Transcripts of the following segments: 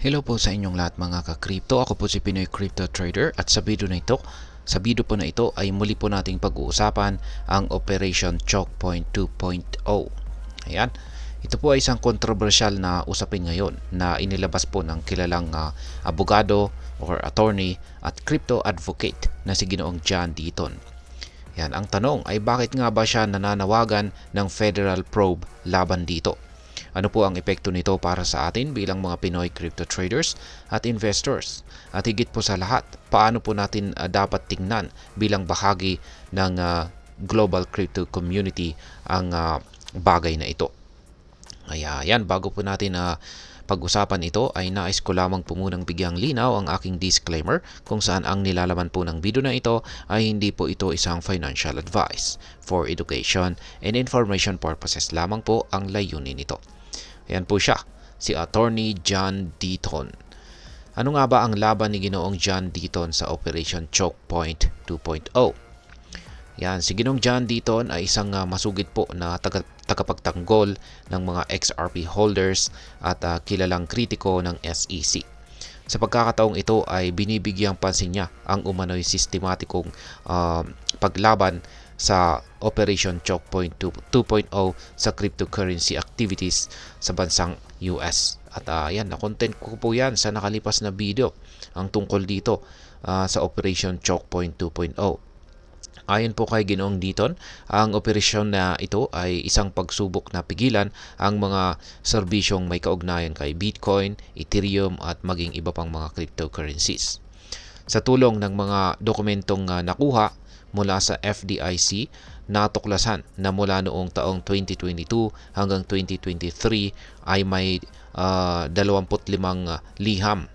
Hello po sa inyong lahat mga ka-crypto. Ako po si Pinoy Crypto Trader at sa video po na ito ay muli po nating pag-uusapan ang Operation Choke Point 2.0. Ayan. Ito po ay isang kontrobersyal na usapin ngayon na inilabas po ng kilalang abogado or attorney at crypto advocate na si Ginoong John Deaton. Yan, ang tanong ay bakit nga ba siya nananawagan ng federal probe laban dito? Ano po ang epekto nito para sa atin bilang mga Pinoy crypto traders at investors? At higit po sa lahat, paano po natin dapat tingnan bilang bahagi ng global crypto community ang bagay na ito? Ayan, bago po natin pag-usapan ito ay nais ko lamang po munang bigyang linaw ang aking disclaimer kung saan ang nilalaman po ng video na ito ay hindi po ito isang financial advice. For education and information purposes lamang po ang layunin nito. Ayan po siya, si Attorney John Deaton. Ano nga ba ang laban ni Ginoong John Deaton sa Operation Choke Point 2.0? Yan, si Ginoong John Deaton ay isang masugid po na tagapagtanggol ng mga XRP holders at kilalang kritiko ng SEC. Sa pagkakataong ito ay binibigyang pansin niya ang umano'y sistematikong paglaban sa Operation Choke Point 2.0 sa cryptocurrency activities sa bansang US. At yan, na-content ko po yan sa nakalipas na video ang tungkol dito sa Operation Choke Point 2.0. Ayon po kay Ginoong Deaton, ang operasyon na ito ay isang pagsubok na pigilan ang mga serbisyong may kaugnayan kay Bitcoin, Ethereum at maging iba pang mga cryptocurrencies. Sa tulong ng mga dokumentong nakuha mula sa FDIC, natuklasan na mula noong taong 2022 hanggang 2023 ay may 25 liham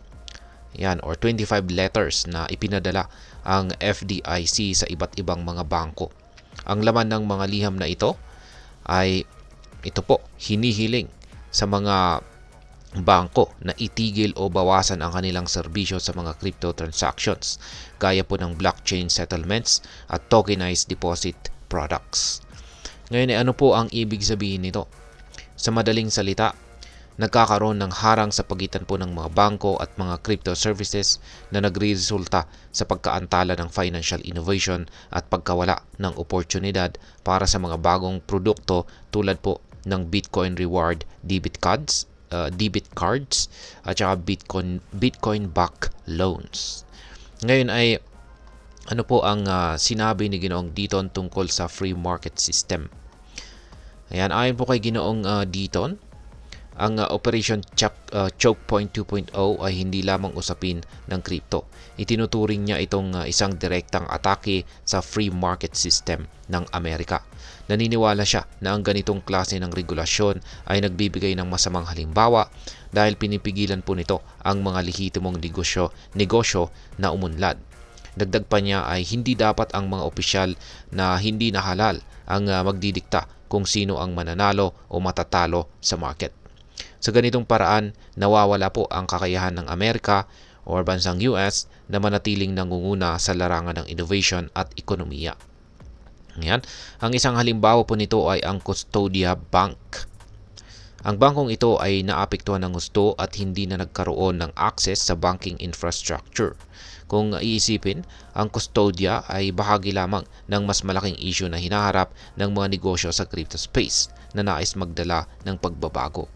yan or 25 letters na ipinadala ang FDIC sa iba't ibang mga bangko. Ang laman ng mga liham na ito ay ito po, hinihiling sa mga bangko na itigil o bawasan ang kanilang serbisyo sa mga crypto transactions gaya po ng blockchain settlements at tokenized deposit products. Ngayon ano po ang ibig sabihin nito? Sa madaling salita, nagkakaroon ng harang sa pagitan po ng mga bangko at mga crypto services na nagreresulta sa pagkaantala ng financial innovation at pagkawala ng oportunidad para sa mga bagong produkto tulad po ng Bitcoin Reward debit cards at saka Bitcoin back loans. Ngayon ay ano po ang sinabi ni Ginoong Deaton tungkol sa free market system? Ayan, ayon po kay Ginoong Deaton, ang Operation Choke Point 2.0 ay hindi lamang usapin ng crypto. Itinuturing niya itong isang direktang atake sa free market system ng Amerika. Naniniwala siya na ang ganitong klase ng regulasyon ay nagbibigay ng masamang halimbawa dahil pinipigilan po nito ang mga lehitimong negosyo na umunlad. Dagdag pa niya ay hindi dapat ang mga opisyal na hindi na halal ang magdidikta kung sino ang mananalo o matatalo sa market. Sa ganitong paraan, nawawala po ang kakayahan ng Amerika o bansang US na manatiling nangunguna sa larangan ng innovation at ekonomiya. Yan. Ang isang halimbawa po nito ay ang Custodia Bank. Ang bangkong ito ay naapektuhan ng husto at hindi na nagkaroon ng access sa banking infrastructure. Kung iisipin, ang Custodia ay bahagi lamang ng mas malaking issue na hinaharap ng mga negosyo sa crypto space na nais magdala ng pagbabago.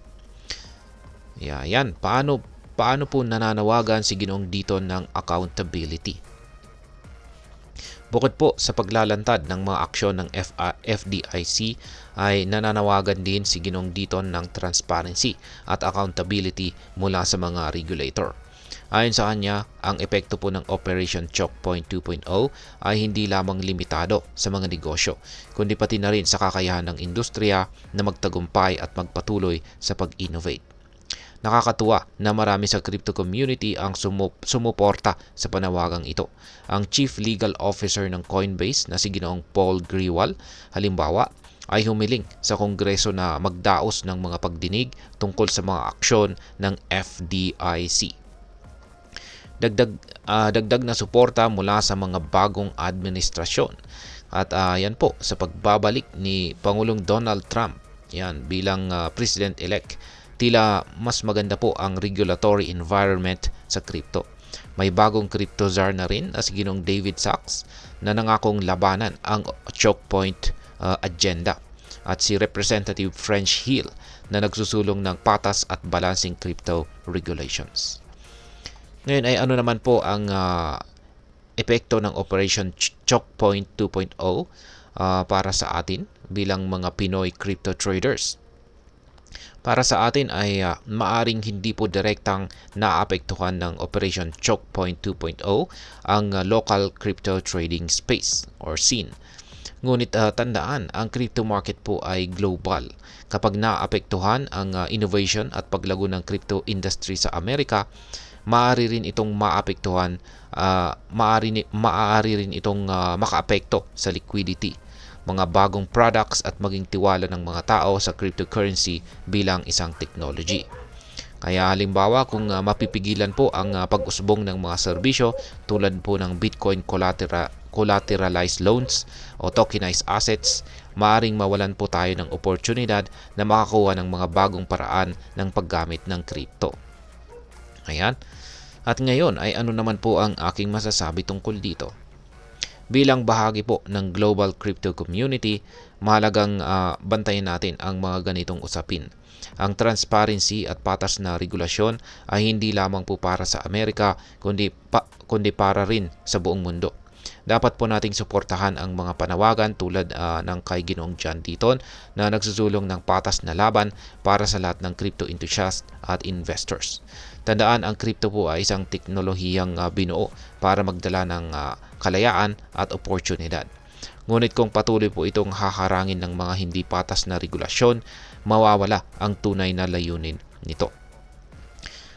Yan. Paano po nananawagan si Ginoong Deaton ng accountability? Bukod po sa paglalantad ng mga aksyon ng FDIC ay nananawagan din si Ginoong Deaton ng transparency at accountability mula sa mga regulator. Ayon sa kanya, ang epekto po ng Operation Choke Point 2.0 ay hindi lamang limitado sa mga negosyo, kundi pati na rin sa kakayahan ng industriya na magtagumpay at magpatuloy sa pag-innovate. Nakakatuwa na marami sa crypto community ang sumuporta sa panawagang ito. Ang Chief Legal Officer ng Coinbase na si Ginoong Paul Grewal, halimbawa, ay humiling sa Kongreso na magdaos ng mga pagdinig tungkol sa mga aksyon ng FDIC. Dagdag na suporta mula sa mga bagong administrasyon. At yan po, sa pagbabalik ni Pangulong Donald Trump yan bilang President-elect tila mas maganda po ang regulatory environment sa crypto. May bagong crypto czar na rin na si Ginong David Sachs na nangakong labanan ang choke point agenda, at si Representative French Hill na nagsusulong ng patas at balancing crypto regulations. Ngayon ay ano naman po ang epekto ng Operation Choke Point 2.0 para sa atin bilang mga Pinoy crypto traders? Para sa atin ay maaring hindi po direktang naapektuhan ng Operation Choke Point 2.0 ang local crypto trading space or scene. Ngunit tandaan, ang crypto market po ay global. Kapag naapektuhan ang innovation at paglago ng crypto industry sa Amerika, maaari rin itong maapektuhan, maaari rin itong makaapekto sa liquidity, mga bagong products at maging tiwala ng mga tao sa cryptocurrency bilang isang technology. Kaya halimbawa kung mapipigilan po ang pag-usbong ng mga serbisyo tulad po ng Bitcoin collateralized loans o tokenized assets, maaring mawalan po tayo ng oportunidad na makakuha ng mga bagong paraan ng paggamit ng crypto. Ayan. At ngayon ay ano naman po ang aking masasabi tungkol dito? Bilang bahagi po ng global crypto community, mahalagang bantayan natin ang mga ganitong usapin. Ang transparency at patas na regulasyon ay hindi lamang po para sa Amerika, kundi para rin sa buong mundo. Dapat po nating suportahan ang mga panawagan tulad ng kay Ginoong John Deaton na nagsusulong ng patas na laban para sa lahat ng crypto enthusiasts at investors. Tandaan, ang crypto po ay isang teknolohiyang binuo para magdala ng kalayaan at oportunidad. Ngunit kung patuloy po itong haharangin ng mga hindi patas na regulasyon, mawawala ang tunay na layunin nito.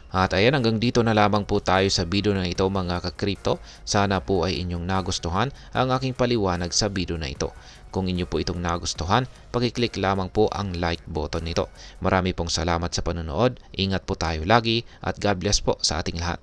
At ayan, hanggang dito na lamang po tayo sa video na ito mga ka-crypto. Sana po ay inyong nagustuhan ang aking paliwanag sa video na ito. Kung inyo po itong nagustuhan, pakiclick lamang po ang like button nito. Marami pong salamat sa panonood. Ingat po tayo lagi at God bless po sa ating lahat.